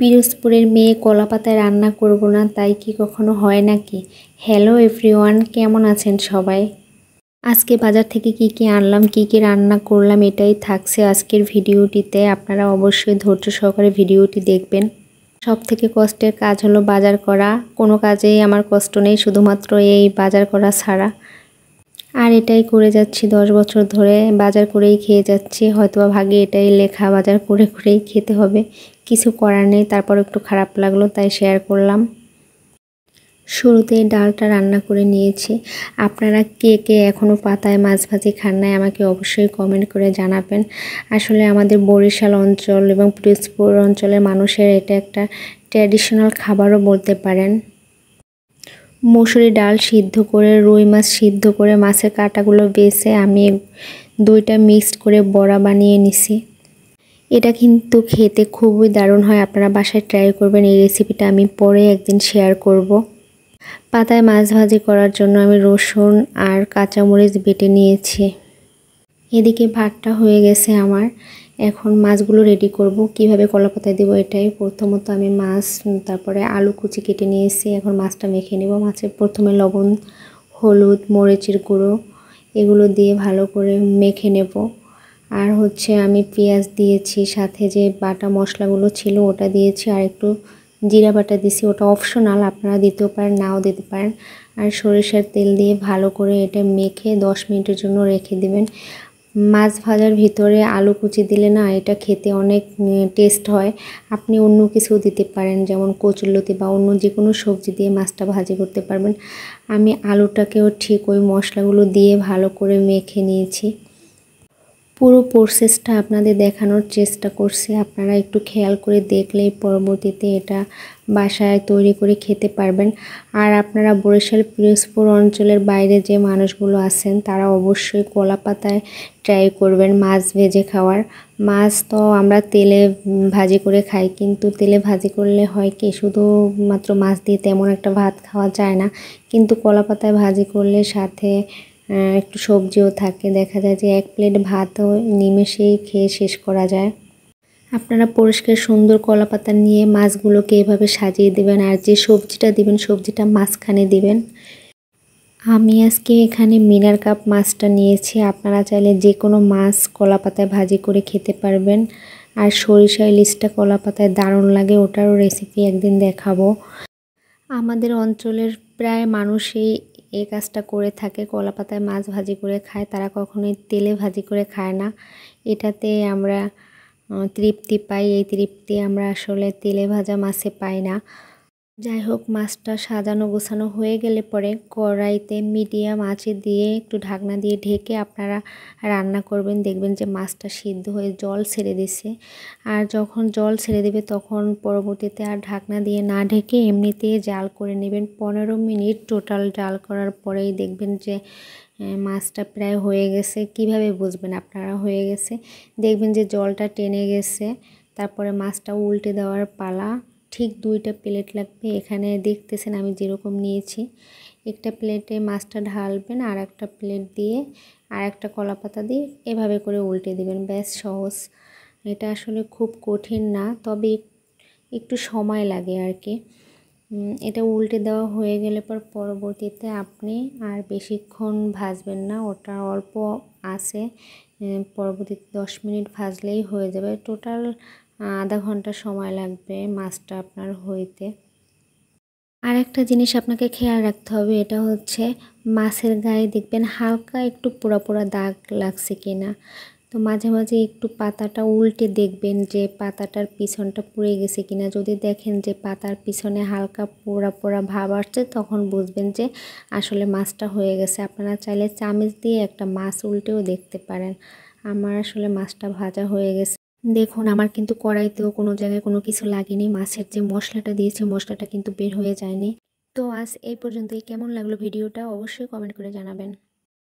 পিরোজপুরের মেয়ে কলা পাতায় রান্না করব না তাই কি কখনো হয় নাকি। হ্যালো এভরিওয়ান, কেমন আছেন সবাই। আজকে বাজার থেকে কি আনলাম, কি রান্না করলাম এটাই থাকছে আজকের ভিডিওটিতে। আপনারা অবশ্যই ধৈর্য সহকারে ভিডিওটি দেখবেন। সব থেকে কষ্টের কাজ হলো বাজার করা। কোনো কাজেই আমার কষ্ট নেই, শুধুমাত্র এই বাজার করা ছাড়া। আর এটাই করে যাচ্ছি 10 বছর ধরে, বাজার করেই খেয়ে যাচ্ছি। হয়তোবা ভাগে এটাই লেখা, বাজার করে করেই খেতে হবে, কিছু করার নেই। তারপর একটু খারাপ লাগলো তাই শেয়ার করলাম। শুরুতে ডালটা রান্না করে নিয়েছি। আপনারা কে এখনও পাতায় মাছ ভাজি খান নাই আমাকে অবশ্যই কমেন্ট করে জানাবেন। আসলে আমাদের বরিশাল অঞ্চল এবং পিরোজপুর অঞ্চলের মানুষের এটা একটা ট্র্যাডিশনাল খাবারও বলতে পারেন। মসুরি ডাল সিদ্ধ করে, রুই মাছ সিদ্ধ করে, মাছের কাঁটাগুলো বেছে আমি দুইটা মিক্সড করে বড়া বানিয়ে নিছি। এটা কিন্তু খেতে খুবই দারুণ হয়, আপনারা বাসায় ট্রাই করবেন। এই রেসিপিটা আমি পরে একদিন শেয়ার করব। পাতায় মাছ ভাজি করার জন্য আমি রসুন আর কাঁচামরিচ বেটে নিয়েছি। এদিকে ভাতটা হয়ে গেছে আমার। এখন মাছগুলো রেডি করব, কিভাবে কলা পাতায় দেবো এটাই। প্রথমত আমি মাছ, তারপরে আলু কুচি কেটে নিয়েছি। এখন মাছটা মেখে নেব। মাছে প্রথমে লবণ, হলুদ, মরিচের গুঁড়ো এগুলো দিয়ে ভালো করে মেখে নেব। আর আমি পেঁয়াজ দিয়েছি, সাথে যে বাটা মশলাগুলো ছিল ওটা দিয়েছি, আর একটু জিরা বাটা দিয়েছি। ওটা অপশনাল, আপনারা দিতেও পারেন নাও দিতে পারেন। আর সরিষার তেল দিয়ে ভালো করে এটা মেখে 10 মিনিটের জন্য রেখে দিবেন। মাছ ভাজার ভিতরে আলু কুচি দিলে না এটা খেতে অনেক টেস্ট হয়। আপনি অন্য কিছু দিতে পারেন, যেমন কচুরলতি বা অন্য যে কোনো সবজি দিয়ে মাছটা ভাজি করতে পারবেন। আমি আলুটাকেও ঠিক ওই মশলাগুলো দিয়ে ভালো করে মেখে নিয়েছি। পুরো প্রসেসটা আপনাদের দেখানোর চেষ্টা করছি, আপনারা একটু খেয়াল করে দেখলেই পরবর্তীতে এটা বাসায় তৈরি করে খেতে পারবেন। আর আপনারা বরিশাল পিরোজপুর অঞ্চলের বাইরে যে মানুষগুলো আছেন তারা অবশ্যই কলা পাতায় ট্রাই করবেন মাছ ভেজে খাওয়ার। মাছ তো আমরা তেলে ভাজি করে খাই, কিন্তু তেলে ভাজি করলে হয় কি শুধুমাত্র মাছ দিয়ে তেমন একটা ভাত খাওয়া যায় না, কিন্তু কলা পাতায় ভাজি করলে সাথে একটু সবজিও থাকে। দেখা যায় যে 1 প্লেট ভাতও নিমেষেই খেয়ে শেষ করা যায়। আপনারা পরিষ্কার সুন্দর কলা পাতা নিয়ে মাছগুলোকে এভাবে সাজিয়ে দেবেন, আর যে সবজিটা দিবেন সবজিটা মাঝখানে দিবেন। আমি আজকে এখানে মিনার কাপ মাছটা নিয়েছি, আপনারা চাইলে যে কোনো মাছ কলা পাতায় ভাজি করে খেতে পারবেন। আর সরিষা ইলিশটা কলা পাতায় দারুণ লাগে, ওটারও রেসিপি একদিন দেখাবো। আমাদের অঞ্চলের প্রায় মানুষই এই কাজটা করে থাকে, কলা পাতায় মাছ ভাজি করে খায়, তারা কখনোই তেলে ভাজি করে খায় না। এটাতে আমরা তৃপ্তি পাই, এই তৃপ্তি আমরা আসলে তেলে ভাজা মাছে পাই না। যাই হোক, মাছটা সাজানো গোছানো হয়ে গেলে পরে কড়াইতে মিডিয়াম আঁচে দিয়ে একটু ঢাকনা দিয়ে ঢেকে আপনারা রান্না করবেন। দেখবেন যে মাছটা সিদ্ধ হয়ে জল ছেড়ে দিছে। আর যখন জল ছেড়ে দেবে তখন পরবর্তীতে আর ঢাকনা দিয়ে না ঢেকে এমনিতেই জাল করে নেবেন। 15 মিনিট টোটাল জাল করার পরেই দেখবেন যে মাছটা প্রায় হয়ে গেছে। কিভাবে বুঝবেন আপনারা হয়ে গেছে? দেখবেন যে জলটা টেনে গেছে। তারপরে মাছটা উল্টে দেওয়ার পালা। ঠিক 2টা প্লেট লাগবে। এখানে দেখতেছেন আমি যেরকম নিয়েছি, একটা প্লেটে মাছটা ঢালবেন, আর একটা প্লেট দিয়ে আর একটা কলা পাতা দিয়ে এভাবে করে উল্টে দিবেন। ব্যাস সহজ, এটা আসলে খুব কঠিন না, তবে একটু সময় লাগে আর কি। এটা উল্টে দেওয়া হয়ে গেলে পরবর্তীতে আপনি আর বেশিক্ষণ ভাজবেন না, ওটা অল্প আছে। পরবর্তীতে 10 মিনিট ভাজলেই হয়ে যাবে। টোটাল আধা ঘন্টা সময় লাগবে মাছটা আপনার হইতে। আর একটা জিনিস আপনাকে খেয়াল রাখতে হবে, এটা মাছের গায়ে দেখবেন হালকা একটু পোড়া পোড়া দাগ লাগছে কিনা। তো মাঝে মাঝে একটু পাতাটা উল্টে দেখবেন যে পাতাটার পিছনটা পুড়ে গেছে কিনা। যদি দেখেন যে পাতার পিছনে হালকা পোড়া পোড়া ভাব আসছে, তখন বুঝবেন যে আসলে মাছটা হয়ে গেছে। আপনারা চাইলে চামচ দিয়ে একটা মাছ উল্টেও দেখতে পারেন। আমার আসলে মাছটা ভাজা হয়ে গেছে। দেখুন, আমার কিন্তু কড়াইতেও কোনো জায়গায় কোনো কিছু লাগেনি। মাছের যে মশলাটা দিয়েছি মশলাটা কিন্তু বের হয়ে যায়নি। তো আজ এই পর্যন্তই। কেমন লাগলো ভিডিওটা অবশ্যই কমেন্ট করে জানাবেন।